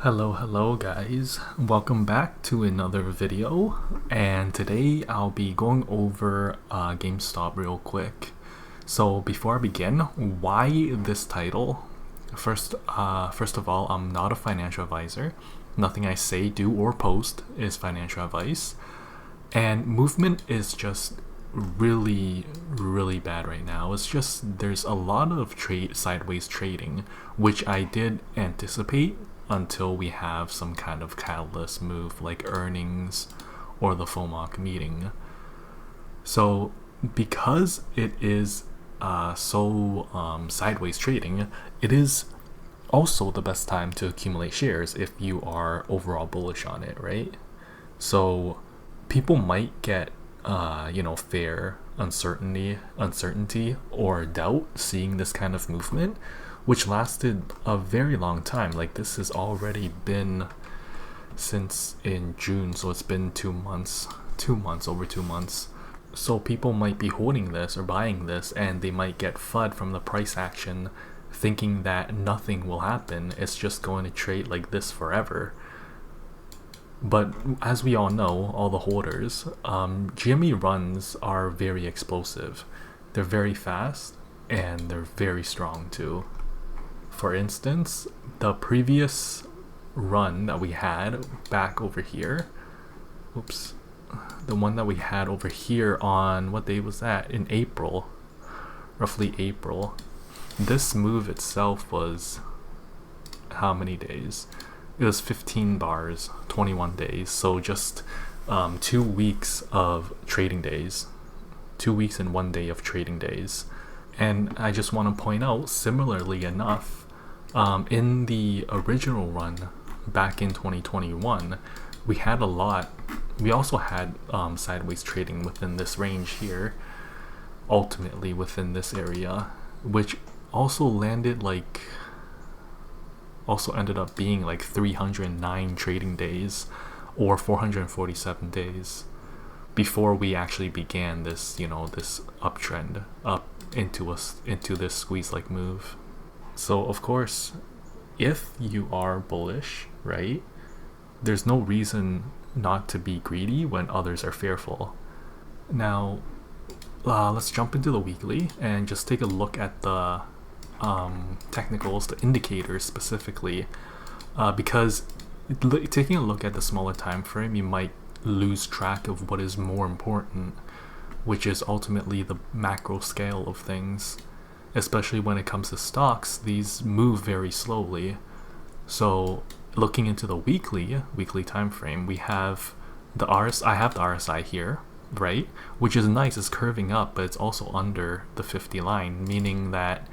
Hello guys, welcome back to another video, and today I'll be going over Gamestop real quick. So before I begin, why this title? First of all, I'm not a financial advisor. Nothing I say, do, or post is financial advice, and movement is just really bad right now. It's just there's a lot of sideways trading, which I did anticipate until we have some kind of catalyst move like earnings or the FOMOC meeting. So because it is sideways trading, it is also the best time to accumulate shares if you are overall bullish on it, right? So people might get fair uncertainty or doubt seeing this kind of movement, which lasted a very long time. Like, this has already been since in June, so it's been 2 months, over 2 months. So people might be holding this or buying this, and they might get FUD from the price action, thinking that nothing will happen. It's just going to trade like this forever. But as we all know, all the holders, GME runs are very explosive. They're very fast and they're very strong too. For instance, the previous run that we had back over here, the one that we had over here on, what day was that? In April, roughly April. This move itself was how many days? It was 15 bars, 21 days. So just 2 weeks of trading days, 2 weeks and 1 day of trading days. And I just want to point out, similarly enough, in the original run back in 2021, we also had sideways trading within this range here, ultimately within this area, which also ended up being like 309 trading days or 447 days before we actually began this, this uptrend up into this squeeze-like move. So of course, if you are bullish, right, there's no reason not to be greedy when others are fearful. Now, let's jump into the weekly and just take a look at the technicals, the indicators specifically, because taking a look at the smaller time frame, you might lose track of what is more important, which is ultimately the macro scale of things. Especially when it comes to stocks, these move very slowly. So looking into the weekly time frame, we have I have the RSI here, right, which is nice. It's curving up, but it's also under the 50 line, meaning that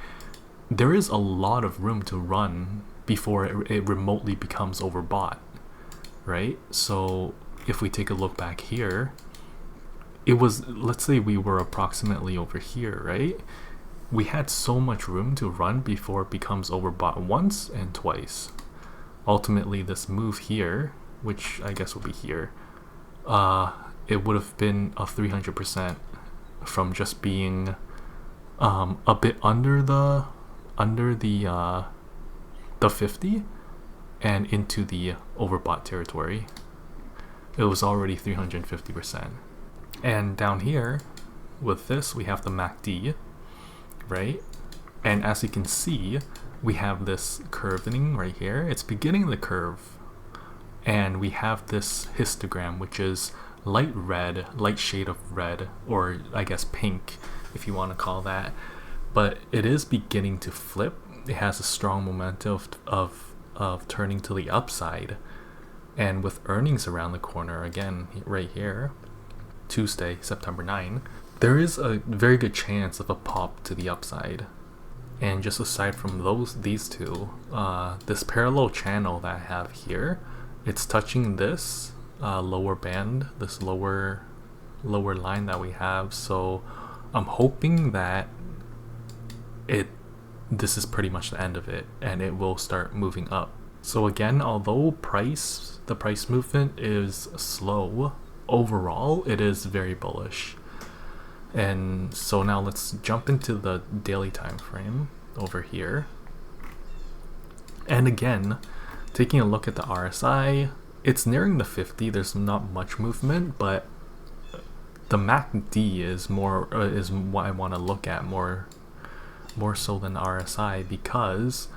there is a lot of room to run before it remotely becomes overbought, right? So if we take a look back here, it was, let's say we were approximately over here, right? We had so much room to run before it becomes overbought once and twice. Ultimately, this move here, which I guess will be here, it would have been a 300% from just being a bit under the 50 and into the overbought territory. It was already 350%. And down here with this, we have the MACD, right? And as you can see, we have this curving right here. It's beginning the curve, and we have this histogram, which is light shade of red, or I guess pink if you want to call that, but it is beginning to flip. It has a strong momentum of turning to the upside, and with earnings around the corner again right here, Tuesday, September 9, there is a very good chance of a pop to the upside. And just aside from these two, this parallel channel that I have here, it's touching this lower band, this lower line that we have. So I'm hoping that this is pretty much the end of it, and it will start moving up. So again, although the price movement is slow, overall it is very bullish. And so now let's jump into the daily time frame over here. And again, Taking a look at the RSI, it's nearing the 50. There's not much movement, but the MACD is is what I want to look at more so than the RSI, because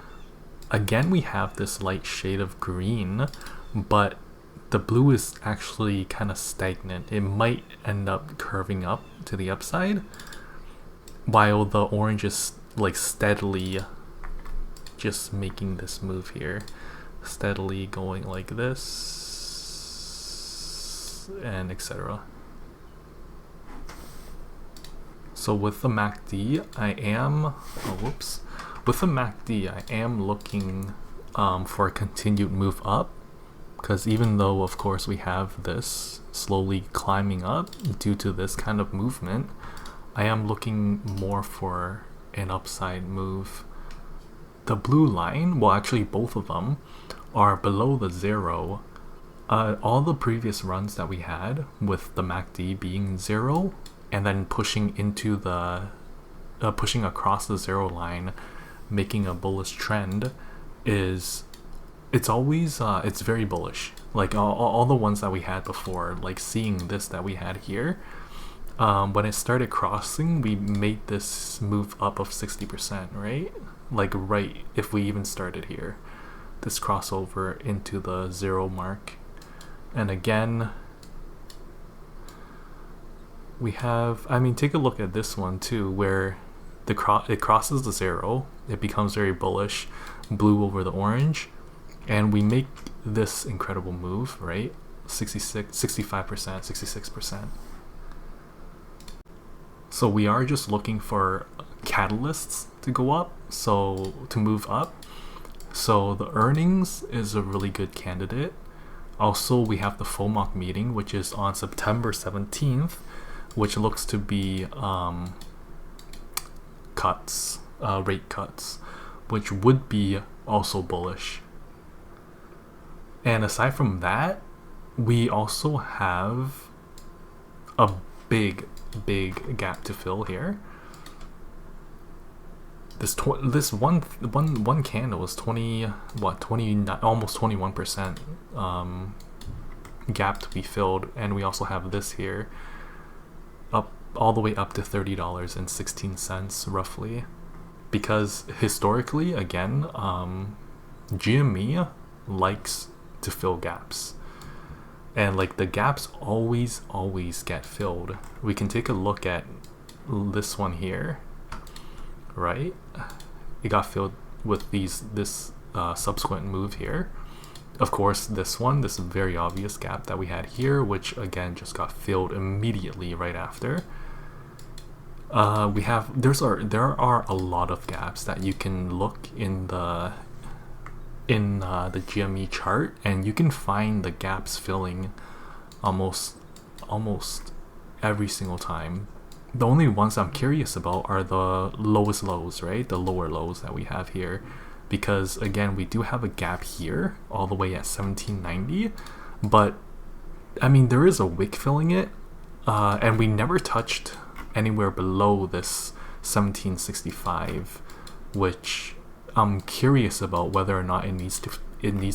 again we have this light shade of green, but the blue is actually kind of stagnant. It might end up curving up to the upside, while the orange is like steadily just making this move here, steadily going like this and etc. So with the MACD, I am looking for a continued move up, because even though of course we have this slowly climbing up due to this kind of movement, I am looking more for an upside move. The blue line, well actually both of them, are below the zero. All the previous runs that we had with the MACD being zero and then pushing into the pushing across the zero line, making a bullish trend, it's always it's very bullish. Like all the ones that we had before, like seeing this that we had here, when it started crossing, we made this move up of 60%, right? Like right if we even started here, this crossover into the zero mark. And again we have, I mean, take a look at this one too, where it crosses the zero, it becomes very bullish, blue over the orange, and we make this incredible move, right? 65%, 66%. So we are just looking for catalysts to go up, so to move up. So the earnings is a really good candidate. Also, we have the FOMOC meeting, which is on September 17th, which looks to be rate cuts, which would be also bullish. And aside from that, we also have a big gap to fill here. This one candle is 29, almost 21% gap to be filled, and we also have this here up all the way up to $30.16 roughly, because historically, again, GME likes to fill gaps, and like the gaps always get filled. We can take a look at this one here, right? It got filled with this subsequent move here. Of course, this very obvious gap that we had here, which again just got filled immediately right after. There are a lot of gaps that you can look in the GME chart, and you can find the gaps filling almost every single time. The only ones I'm curious about are the lowest lows, right? The lower lows that we have here, because again we do have a gap here all the way at 1790, but I mean there is a wick filling it, and we never touched anywhere below this 1765, which I'm curious about whether or not it needs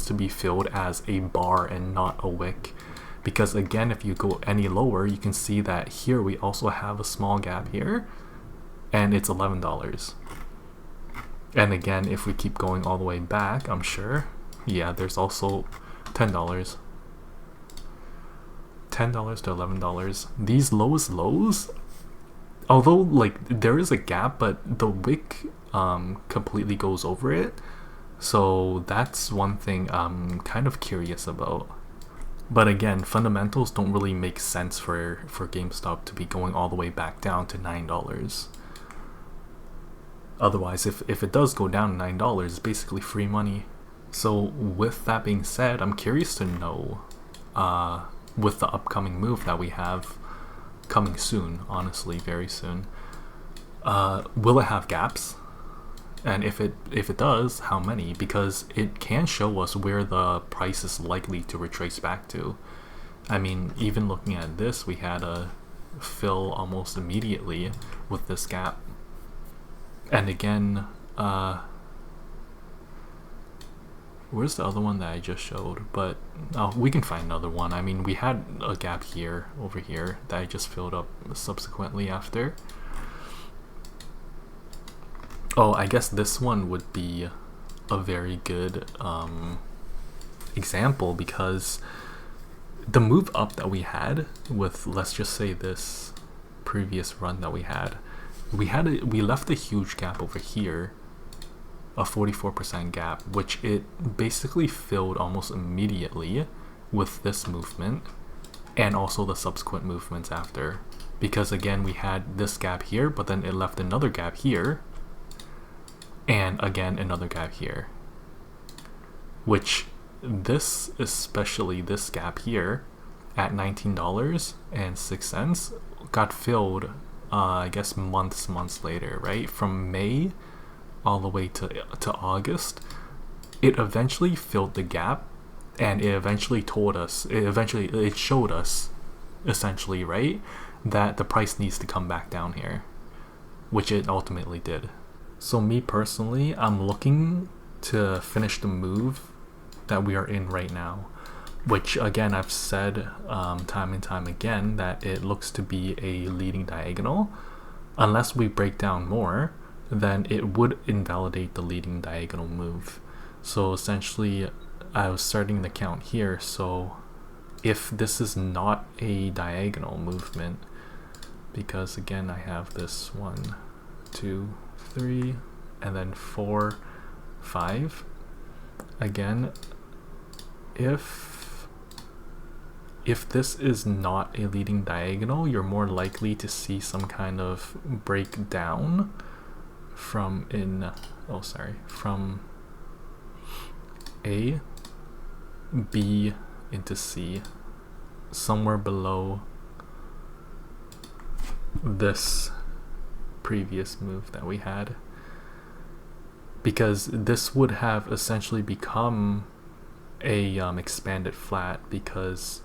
to be filled as a bar and not a wick, because again if you go any lower, you can see that here we also have a small gap here and it's $11. And again, if we keep going all the way back, I'm sure, yeah, there's also $10 to $11. These lowest lows, although like there is a gap, but the wick completely goes over it, so that's one thing I'm kind of curious about. But again, fundamentals don't really make sense for GameStop to be going all the way back down to $9. Otherwise, if it does go down to $9, it's basically free money. So with that being said, I'm curious to know, with the upcoming move that we have coming soon, honestly, very soon, will it have gaps? And if it does, how many? Because it can show us where the price is likely to retrace back to. I mean, even looking at this, we had a fill almost immediately with this gap. And again, Where's the other one that I just showed? But we can find another one. I mean, we had a gap here, over here, that I just filled up subsequently after. Oh, I guess this one would be a very good example, because the move up that we had with, let's just say, this previous run that we left a huge gap over here, a 44% gap, which it basically filled almost immediately with this movement and also the subsequent movements after, because again we had this gap here, but then it left another gap here and again another gap here, which this, especially this gap here at $19.06, got filled I guess months later, right? From May all the way to August, it eventually filled the gap, and it eventually showed us essentially, right, that the price needs to come back down here, which it ultimately did. So me personally, I'm looking to finish the move that we are in right now, which again I've said time and time again that it looks to be a leading diagonal. Unless we break down more, then it would invalidate the leading diagonal move. So essentially I was starting the count here, so if this is not a diagonal movement, because again I have this 1, 2, 3, and then 4, 5. Again, if this is not a leading diagonal, you're more likely to see some kind of breakdown from A, B into C, somewhere below this previous move that we had, because this would have essentially become a expanded flat, because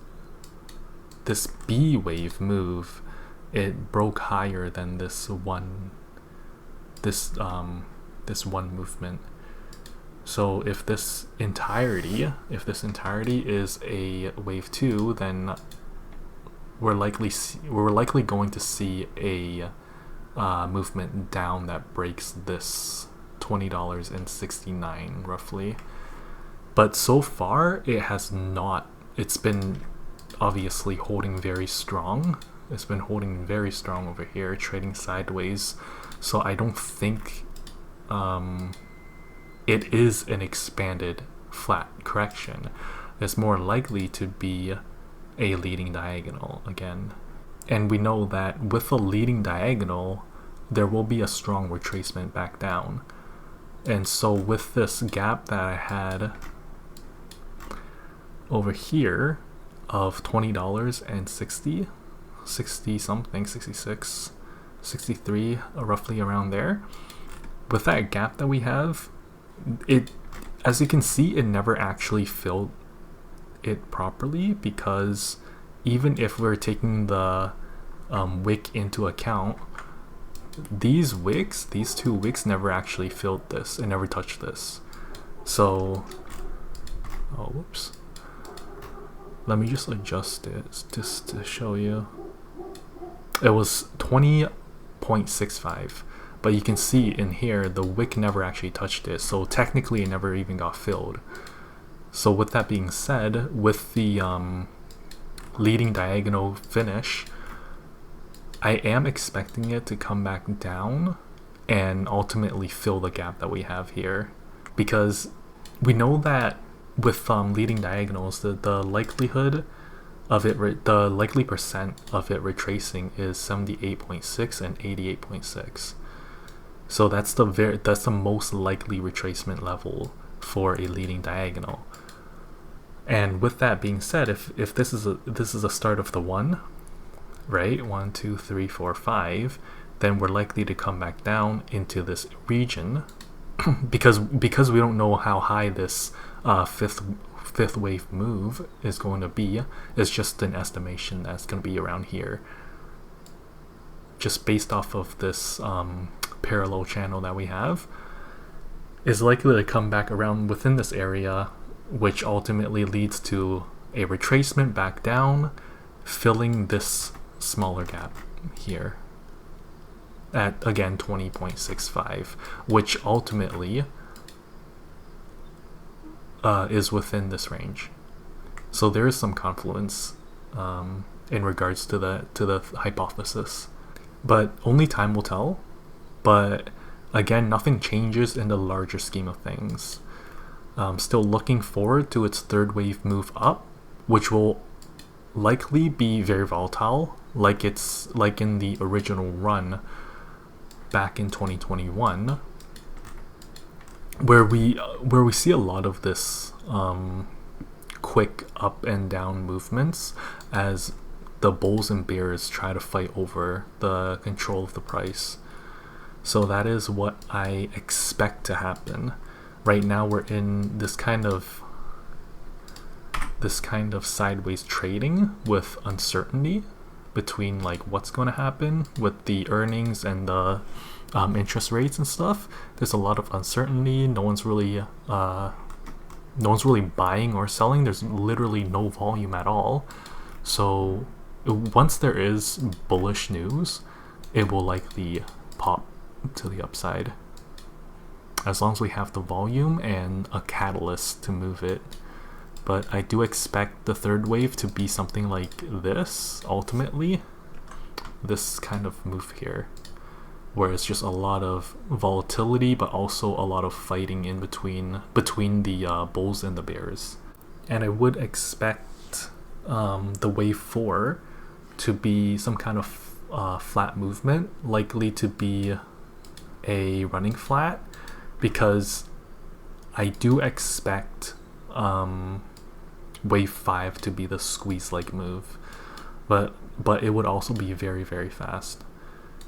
this B wave move, it broke higher than this one movement. So if this entirety is a wave 2, then we're likely going to see a movement down that breaks this $20.69 roughly. But so far it has not. It's been obviously holding very strong. It's been holding very strong over here, trading sideways. So I don't think it is an expanded flat correction. It's more likely to be a leading diagonal again. And we know that with a leading diagonal, there will be a strong retracement back down. And so with this gap that I had over here of $20.60, 60 something, 66, 63, roughly around there, with that gap that we have, it, as you can see, it never actually filled it properly, because even if we're taking the wick into account, these two wicks never actually filled this. It never touched this. So, oh, whoops. Let me just adjust it just to show you. It was 20.65, but you can see in here the wick never actually touched it, so technically it never even got filled. So with that being said, with the leading diagonal finish, I am expecting it to come back down and ultimately fill the gap that we have here, because we know that with leading diagonals, the likelihood of it, the likely percent of it retracing is 78.6 and 88.6. So that's the most likely retracement level for a leading diagonal. And with that being said, if this is a start of the one, right, 1, 2, 3, 4, 5, then we're likely to come back down into this region because we don't know how high this fifth wave move is going to be. It's just an estimation that's going to be around here, just based off of this parallel channel that we have. is likely to come back around within this area, which ultimately leads to a retracement back down, filling this smaller gap here at, again, 20.65, which ultimately is within this range. So there is some confluence in regards to the hypothesis, but only time will tell. But again, nothing changes in the larger scheme of things. Still looking forward to its third wave move up, which will likely be very volatile, like in the original run back in 2021, where we see a lot of this quick up and down movements as the bulls and bears try to fight over the control of the price. So that is what I expect to happen. Right now we're in this kind of sideways trading with uncertainty between like what's going to happen with the earnings and the interest rates and stuff. There's a lot of uncertainty. No one's really buying or selling. There's literally no volume at all. So once there is bullish news, it will likely pop to the upside, as long as we have the volume and a catalyst to move it. But I do expect the third wave to be something like this, ultimately. This kind of move here, where it's just a lot of volatility, but also a lot of fighting in between the bulls and the bears. And I would expect the wave 4 to be some kind of flat movement, likely to be a running flat, because I do expect wave 5 to be the squeeze-like move, but it would also be very, very fast.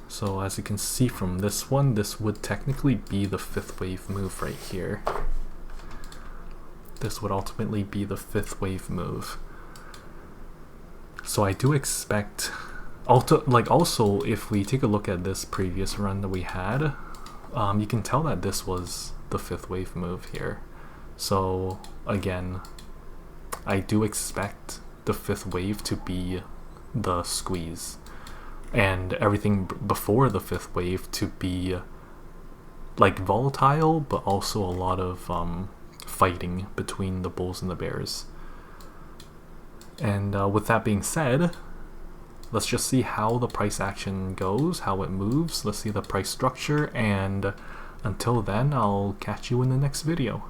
So as you can see from this one, this would technically be the 5th wave move right here. This would ultimately be the 5th wave move. So I do expect, also if we take a look at this previous run that we had, you can tell that this was the 5th wave move here. So again, I do expect the 5th wave to be the squeeze, and everything before the 5th wave to be like volatile, but also a lot of fighting between the bulls and the bears. And with that being said, let's just see how the price action goes, how it moves. Let's see the price structure, and until then, I'll catch you in the next video.